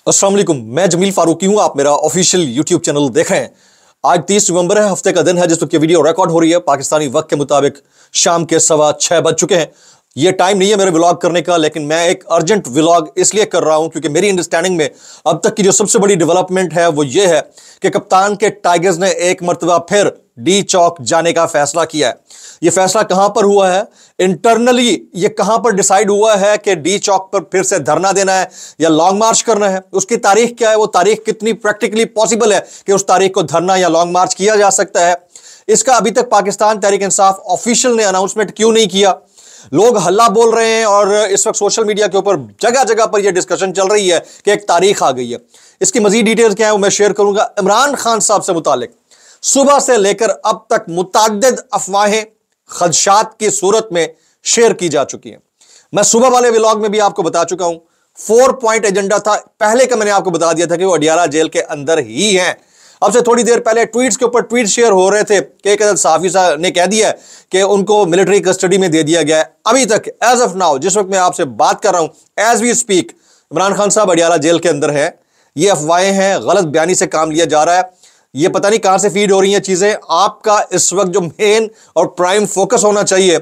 अस्सलाम वालेकुम, मैं जमील फारूकी हूं। आप मेरा ऑफिशियल यूट्यूब चैनल देख रहे हैं। आज 30 नवंबर है, हफ्ते का दिन है जिस वक्त ये वीडियो रिकॉर्ड हो रही है। पाकिस्तानी वक्त के मुताबिक शाम के 6:15 बज चुके हैं। ये टाइम नहीं है मेरे व्लॉग करने का, लेकिन मैं एक अर्जेंट व्लॉग इसलिए कर रहा हूं क्योंकि मेरी अंडरस्टैंडिंग में अब तक की जो सबसे बड़ी डेवलपमेंट है वो ये है कि कप्तान के टाइगर्स ने एक मरतबा फिर डी चौक जाने का फैसला किया है। यह फैसला कहां पर हुआ है, इंटरनली ये कहां पर डिसाइड हुआ है कि डी चौक पर फिर से धरना देना है या लॉन्ग मार्च करना है, उसकी तारीख क्या है, वो तारीख कितनी प्रैक्टिकली पॉसिबल है कि उस तारीख को धरना या लॉन्ग मार्च किया जा सकता है, इसका अभी तक पाकिस्तान तहरीक इंसाफ ऑफिशियल ने अनाउंसमेंट क्यों नहीं किया। लोग हल्ला बोल रहे हैं और इस वक्त सोशल मीडिया के ऊपर जगह जगह पर यह डिस्कशन चल रही है कि एक तारीख आ गई है। इसकी मजीद डिटेल्स क्या है वो मैं शेयर करूंगा। इमरान खान साहब से मुतालिक सुबह से लेकर अब तक मुतअद्दिद अफवाहें खदशात की सूरत में शेयर की जा चुकी हैं। मैं सुबह वाले व्लॉग में भी आपको बता चुका हूं, 4 पॉइंट एजेंडा था पहले का। मैंने आपको बता दिया था कि वो अडियाला जेल के अंदर ही हैं। अब से थोड़ी देर पहले ट्वीट्स के ऊपर ट्वीट शेयर हो रहे थे कि एक सहाफी साहब ने कह दिया कि उनको मिलिट्री कस्टडी में दे दिया गया है। अभी तक एज ऑफ नाउ जिस वक्त मैं आपसे बात कर रहा हूं, as we speak, Imran Khan साहब अडियाला जेल के अंदर है। ये अफवाहें हैं, गलत बयानी से काम लिया जा रहा है। ये पता नहीं कहां से फीड हो रही हैं चीजें। आपका इस वक्त जो मेन और प्राइम फोकस होना चाहिए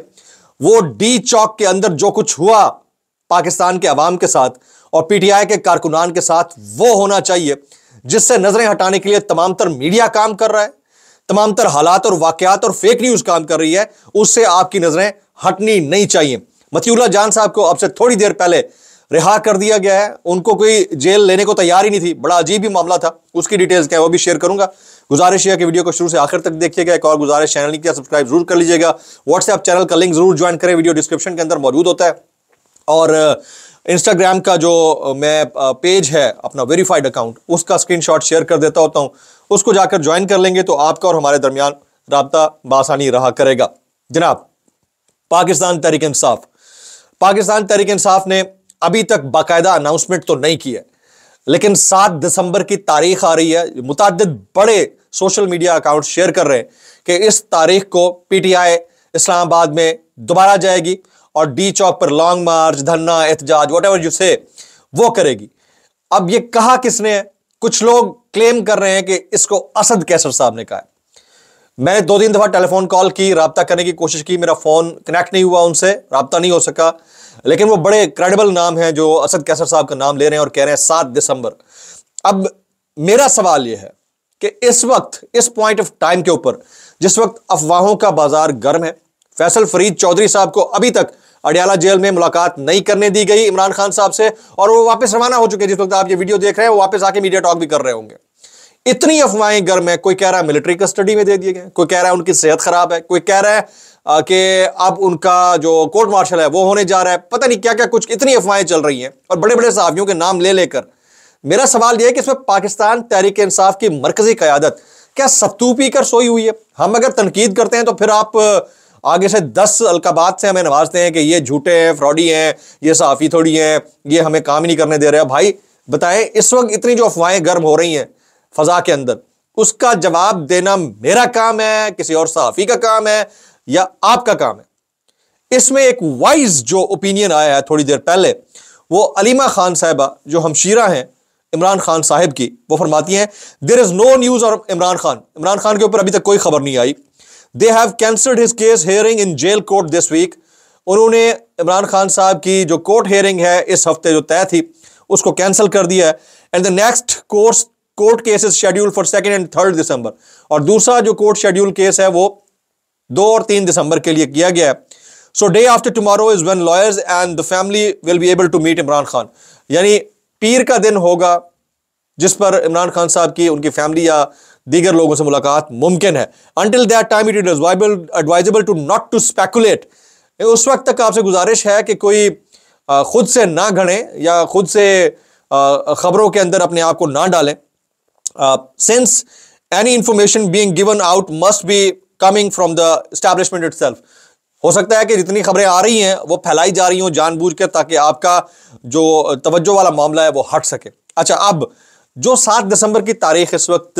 वो डी चौक के अंदर जो कुछ हुआ पाकिस्तान के अवाम के साथ और पीटीआई के कारकुनान के साथ वो होना चाहिए, जिससे नजरें हटाने के लिए तमाम तर मीडिया काम कर रहा है, तमाम तर हालात और वाकयात और फेक न्यूज काम कर रही है। उससे आपकी नजरें हटनी नहीं चाहिए। मतियुल्लाह जान साहब को अब से थोड़ी देर पहले रिहा कर दिया गया है। उनको कोई जेल लेने को तैयार ही नहीं थी। बड़ा अजीब ही मामला था। उसकी डिटेल्स क्या है वो भी शेयर करूंगा। गुजारिश है कि वीडियो को शुरू से आखिर तक देखिएगा। एक और गुजारिश, चैनल नहीं किया सब्सक्राइब जरूर कर लीजिएगा। व्हाट्सएप चैनल का लिंक जरूर ज्वाइन करें, वीडियो डिस्क्रिप्शन के अंदर मौजूद होता है। और इंस्टाग्राम का जो मैं पेज है अपना वेरीफाइड अकाउंट, उसका स्क्रीनशॉट शेयर कर देता होता हूं, उसको जाकर ज्वाइन कर लेंगे तो आपका और हमारे दरमियान राब्ता बासानी रहा करेगा। जनाब, पाकिस्तान तहरीक इंसाफ ने अभी तक बाकायदा अनाउंसमेंट तो नहीं की है, लेकिन 7 दिसंबर की तारीख आ रही है। मुतअद्दिद बड़े सोशल मीडिया अकाउंट शेयर कर रहे हैं कि इस तारीख को पीटीआई इस्लामाबाद में दोबारा जाएगी और डी चौक पर लॉन्ग मार्च, धरना, एहतजाज, व्हाटएवर यू से, वो करेगी। अब ये कहा किसने है? कुछ लोग क्लेम कर रहे हैं कि इसको असद कैसर साहब ने कहा है। मैंने 2-3 दफा टेलीफोन कॉल की, राब्ता करने की कोशिश की, मेरा फोन कनेक्ट नहीं हुआ, उनसे राब्ता नहीं हो सका। लेकिन वो बड़े क्रेडिबल नाम हैं जो असद कैसर साहब का नाम ले रहे हैं और कह रहे हैं 7 दिसंबर। अब मेरा सवाल यह है कि इस वक्त, इस पॉइंट ऑफ टाइम के ऊपर, जिस वक्त अफवाहों का बाजार गर्म है, फैसल फरीद चौधरी साहब को अभी तक अडियाला जेल में मुलाकात नहीं करने दी गई इमरान खान साहब से, और वो वापस रवाना हो चुके हैं। जिस वक्त आप ये वीडियो देख रहे हैं वो वापस आके मीडिया टॉक भी कर रहे होंगे। इतनी अफवाहें गर्म है। कोई कह रहा है मिलिट्री कस्टडी में दे दिए गए, कोई कह रहा है उनकी सेहत खराब है, कोई कह रहा है कि अब उनका जो कोर्ट मार्शल है वो होने जा रहा है। पता नहीं क्या क्या कुछ, इतनी अफवाहें चल रही हैं और बड़े बड़े सहाफियों के नाम ले लेकर। मेरा सवाल यह है कि इसमें पाकिस्तान तहरीक इंसाफ की मरकजी क़यादत क्या सत्तू पीकर सोई हुई है? हम अगर तनकीद करते हैं तो फिर आप आगे से 10 अलकाबात से हमें नवाजते हैं कि ये झूठे हैं, फ्रॉडी हैं, ये सहाफी थोड़ी हैं, ये हमें काम ही नहीं करने दे रहे हैं। भाई बताएं, इस वक्त इतनी जो अफवाहें गर्म हो रही हैं फजा के अंदर, उसका जवाब देना मेरा काम है, किसी और सहाफी का काम है, या आपका काम है? इसमें एक वाइज जो ओपिनियन आया है थोड़ी देर पहले, वो अलीमा खान साहिबा जो हमशीरा हैं इमरान खान साहिब की, वो फरमाती हैं there is no news on Imran Khan के ऊपर अभी तक कोई खबर नहीं आई। They have cancelled his case hearing in jail court this week. उन्होंने इमरान खान साहब की जो कोर्ट हियरिंग है इस हफ्ते जो तय थी उसको कैंसिल कर दिया है। And the next court case is schedule for 2 and 3 दिसंबर। और दूसरा जो कोर्ट शेड्यूल केस है वो 2 और 3 दिसंबर के लिए किया गया है। So day after tomorrow is when lawyers and the family will be able to meet Imran Khan. यानी पीर का दिन होगा जिस पर इमरान खान साहब की, उनकी फैमिली या दीगर लोगों से मुलाकात मुमकिन है। Until that time it is advisable to not to speculate. उस वक्त तक आपसे गुजारिश है कि कोई खुद से ना गढ़े या खुद से खबरों के अंदर अपने आप को ना डालें। Since any information being given out must be coming from the establishment itself. हो सकता है कि जितनी खबरें आ रही हैं वो फैलाई जा रही हों जानबूझ के, ताकि आपका जो तवज्जो वाला मामला है वो हट सके। अच्छा, अब जो 7 दिसंबर की तारीख इस वक्त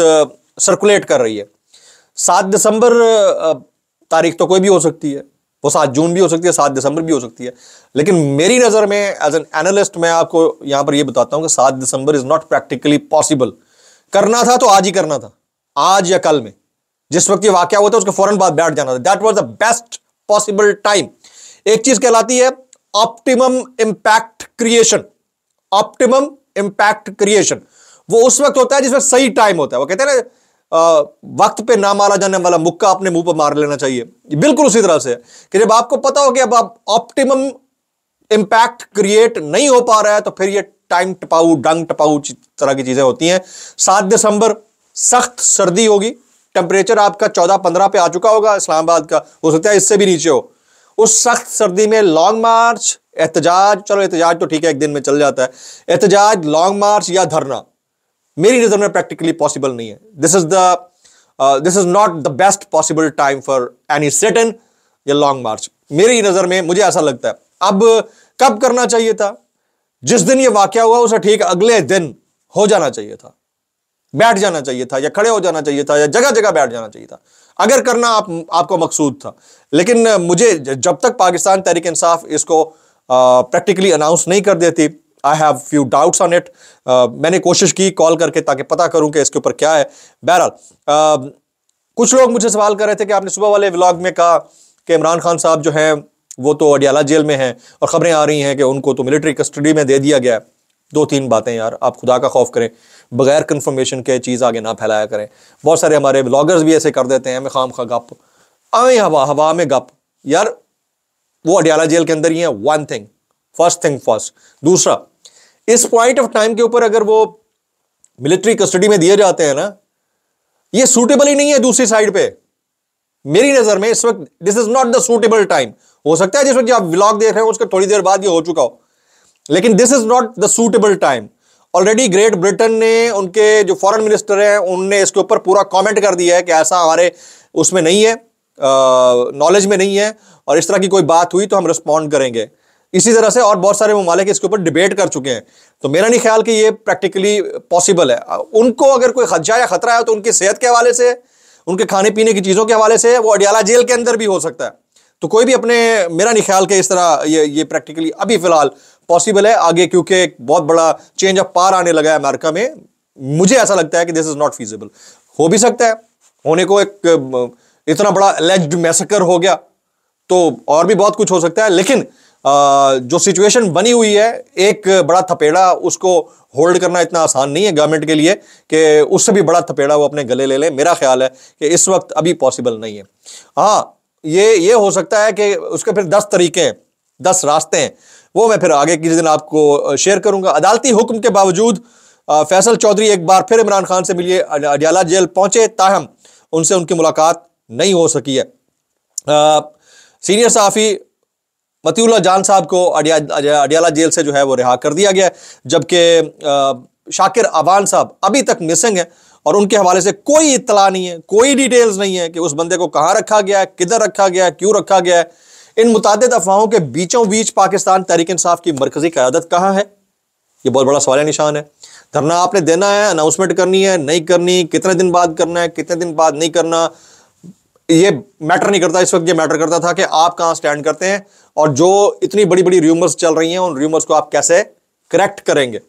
सर्कुलेट कर रही है, 7 दिसंबर तारीख तो कोई भी हो सकती है। वो 7 जून भी हो सकती है, 7 दिसंबर भी हो सकती है। लेकिन मेरी नजर में एज एन एनालिस्ट मैं आपको यहां पर ये बताता हूं कि 7 दिसंबर इज नॉट प्रैक्टिकली पॉसिबल। करना था तो आज ही करना था, आज या कल में, जिस वक्त ये वाकया हुआ था उसके फौरन बाद बैठ जाना था। That was the best possible time. एक चीज कहलाती है optimum impact creation. Optimum impact creation वो उस वक्त होता है जिस वक्त सही टाइम होता है। वो कहते हैं ना वक्त पे ना मारा जाने वाला मुक्का अपने मुंह पर मार लेना चाहिए। बिल्कुल उसी तरह से है कि जब आपको पता हो कि अब आप ऑप्टिमम इंपैक्ट क्रिएट नहीं हो पा रहा है तो फिर ये टाइम टपाऊ डंग टपाऊ तरह की चीजें होती हैं। 7 दिसंबर सख्त सर्दी होगी, टेम्परेचर आपका 14-15 पे आ चुका होगा इस्लामाबाद का, हो सकता है इससे भी नीचे हो। उस सख्त सर्दी में लॉन्ग मार्च, एहतजाज, चलो एहतजाज तो ठीक है एक दिन में चल जाता है, एहतजाज, लॉन्ग मार्च या धरना मेरी नजर में प्रैक्टिकली पॉसिबल नहीं है। This is not the best possible time for any sit in या लॉन्ग मार्च मेरी नजर में, मुझे ऐसा लगता है। अब कब करना चाहिए था? जिस दिन ये वाकया हुआ उसे ठीक अगले दिन हो जाना चाहिए था, बैठ जाना चाहिए था, या खड़े हो जाना चाहिए था, या जगह जगह बैठ जाना चाहिए था, अगर करना आपको मकसूद था। लेकिन मुझे जब तक पाकिस्तान तहरीक इंसाफ इसको प्रैक्टिकली अनाउंस नहीं कर देती, I have few doubts on it. मैंने कोशिश की कॉल करके ताकि पता करूं कि इसके ऊपर क्या है। बहरहाल कुछ लोग मुझे सवाल कर रहे थे कि आपने सुबह वाले व्लॉग में कहा कि इमरान खान साहब जो हैं वो तो अडियाला जेल में हैं और खबरें आ रही हैं कि उनको तो मिलिट्री कस्टडी में दे दिया गया है। 2-3 बातें यार, आप खुदा का खौफ करें, बगैर कंफर्मेशन के चीज़ आगे ना फैलाया करें। बहुत सारे हमारे ब्लॉगर्स भी ऐसे कर देते हैं, मैं खाम खा गप आए हवा में गप। यार वो अडियाला जेल के अंदर ही है, one thing, first thing first. दूसरा, इस पॉइंट ऑफ टाइम के ऊपर अगर वो मिलिट्री कस्टडी में दिए जाते हैं ना, ये सूटेबल ही नहीं है दूसरी साइड पे। मेरी नजर में इस वक्त this is not the suitable time. हो सकता है जिस वक्त आप व्लॉग देख रहे हो उसके थोड़ी देर बाद ये हो चुका हो, लेकिन this is not the suitable time. Already great Britain ने, उनके जो फॉरेन मिनिस्टर हैं उनने इसके ऊपर पूरा कमेंट कर दिया है कि ऐसा हमारे उसमें नहीं है, नॉलेज में नहीं है, और इस तरह की कोई बात हुई तो हम रिस्पॉन्ड करेंगे। इसी तरह से और बहुत सारे ममालिक इसके ऊपर डिबेट कर चुके हैं। तो मेरा नहीं ख्याल कि ये प्रैक्टिकली पॉसिबल है। उनको अगर कोई खदशा या खतरा है तो उनकी सेहत के हवाले से, उनके खाने पीने की चीज़ों के हवाले से, वो अडियाला जेल के अंदर भी हो सकता है। तो कोई भी अपने, मेरा नहीं ख्याल कि इस तरह ये प्रैक्टिकली अभी फिलहाल पॉसिबल है। आगे क्योंकि एक बहुत बड़ा चेंज ऑफ पावर आने लगा है अमेरिका में, मुझे ऐसा लगता है कि दिस इज नॉट फीजिबल। हो भी सकता है, होने को एक इतना बड़ा एलिज्ड मैसेकर हो गया तो और भी बहुत कुछ हो सकता है। लेकिन जो सिचुएशन बनी हुई है, एक बड़ा थपेड़ा उसको होल्ड करना इतना आसान नहीं है गवर्नमेंट के लिए कि उससे भी बड़ा थपेड़ा वो अपने गले ले ले। मेरा ख्याल है कि इस वक्त अभी पॉसिबल नहीं है। हाँ, ये हो सकता है कि उसके फिर 10 तरीके हैं, 10 रास्ते हैं, वो मैं फिर आगे किसी दिन आपको शेयर करूंगा। अदालती हुक्म के बावजूद फैसल चौधरी एक बार फिर इमरान खान से मिलिए, अडियाला जेल पहुंचे, ताहम उनसे उनकी मुलाकात नहीं हो सकी है। सीनियर सहाफ़ी मतीउल्लाह जान साहब को अडियाला जेल से जो है वो रिहा कर दिया गया, जबकि शाकिर अवान साहब अभी तक मिसिंग है और उनके हवाले से कोई इत्तला नहीं है, कोई डिटेल्स नहीं है कि उस बंदे को कहाँ रखा गया है, किधर रखा गया है, क्यों रखा गया है। इन मुतादिद अफवाहों के बीचों बीच पाकिस्तान तहरीक इंसाफ की मरकजी क़यादत कहाँ है, ये बहुत बड़ा सवाल निशान है। धरना आपने देना है, अनाउंसमेंट करनी है, नहीं करनी, कितने दिन बाद करना है, कितने दिन बाद नहीं करना, ये मैटर नहीं करता। इस वक्त ये मैटर करता था कि आप कहाँ स्टैंड करते हैं और जो इतनी बड़ी बड़ी र्यूमर्स चल रही हैं उन र्यूमर्स को आप कैसे करेक्ट करेंगे।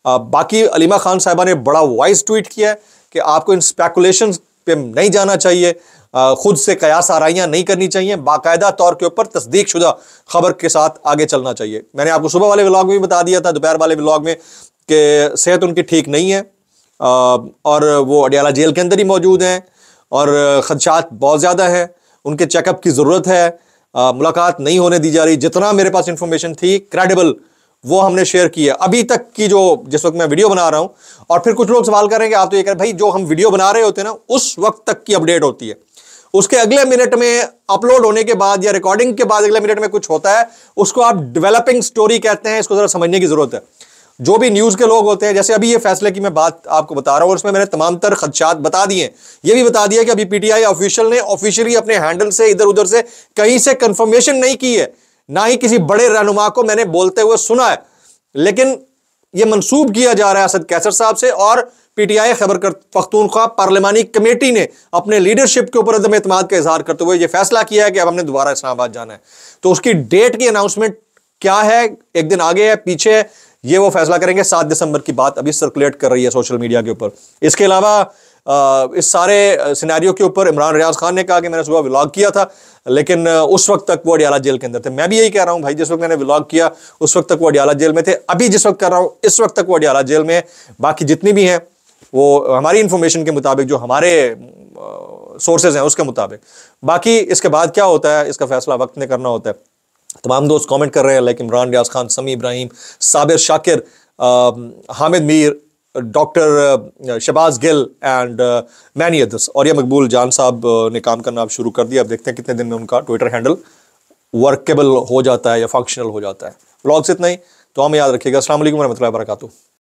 बाकी अलीमा खान साहिबा ने बड़ा वॉइस ट्वीट किया है कि आपको इन स्पेकुलेशन पे नहीं जाना चाहिए, खुद से कयास आराइयाँ नहीं करनी चाहिए, बाकायदा तौर के ऊपर तस्दीक शुदा खबर के साथ आगे चलना चाहिए। मैंने आपको सुबह वाले व्लॉग में भी बता दिया था, दोपहर वाले व्लॉग में, कि सेहत उनकी ठीक नहीं है और वो अडियाला जेल के अंदर ही मौजूद हैं और खदशात बहुत ज़्यादा है, उनके चेकअप की ज़रूरत है, मुलाकात नहीं होने दी जा रही। जितना मेरे पास इंफॉर्मेशन थी क्रेडिबल वो हमने शेयर की है अभी तक की, जो जिस वक्त मैं वीडियो बना रहा हूं। और फिर कुछ लोग सवाल करेंगे, आप तो ये कह रहे भाई जो हम वीडियो बना रहे होते हैं ना उस वक्त तक की अपडेट होती है, उसके अगले मिनट में अपलोड होने के बाद या रिकॉर्डिंग के बाद अगले मिनट में कुछ होता है, उसको आप डेवलपिंग स्टोरी कहते हैं। इसको जरा समझने की जरूरत है। जो भी न्यूज़ के लोग होते हैं, जैसे अभी ये फैसले की मैं बात आपको बता रहा हूं और उसमें मैंने तमाम तर खदशात बता दिए, ये भी बता दिया कि अभी पीटीआई ऑफिशियल ने ऑफिशियली अपने हैंडल से इधर उधर से कहीं से कंफर्मेशन नहीं की है, ना ही किसी बड़े रहनुमा को मैंने बोलते हुए सुना है। लेकिन यह मंसूब किया जा रहा है असद कैसर साहब से और पीटीआई खैबर पख्तूनख्वा पार्लिमानी कमेटी ने अपने लीडरशिप के ऊपर अदम एतमाद का इजहार करते हुए यह फैसला किया है कि अब हमने दोबारा इस्लामाबाद जाना है। तो उसकी डेट की अनाउंसमेंट क्या है, एक दिन आगे है पीछे है, ये वो फैसला करेंगे। 7 दिसंबर की बात अभी सर्कुलेट कर रही है सोशल मीडिया के ऊपर। इसके अलावा इस सारे सिनेरियो के ऊपर इमरान रियाज खान ने कहा कि मैंने सुबह व्लॉग किया था, लेकिन उस वक्त तक वो अडियाला जेल के अंदर थे। मैं भी यही कह रहा हूं भाई, जिस वक्त मैंने व्लॉग किया उस वक्त तक वो अडियाला जेल में थे। अभी जिस वक्त कर रहा हूं इस वक्त तक वो अडियाला जेल में है। बाकी जितनी भी हैं वो हमारी इंफॉर्मेशन के मुताबिक, जो हमारे सोर्सेज हैं उसके मुताबिक। बाकी इसके बाद क्या होता है इसका फैसला वक्त ने करना होता है। तमाम दोस्त कमेंट कर रहे हैं like Imran Riaz Khan, Sami Ibrahim, Sabir Shakir, Hamid Mir, doctor Shahbaz Gill and many others. और ये मकबूल जान साहब ने काम करना अब शुरू कर दिया। अब देखते हैं कितने दिन में उनका ट्विटर हैंडल वर्केबल हो जाता है या फंक्शनल हो जाता है। व्लॉग से इतना ही, तो हमें याद रखिएगा। अस्सलाम वालेकुम रहमतुल्लाहि व बरकातुहू।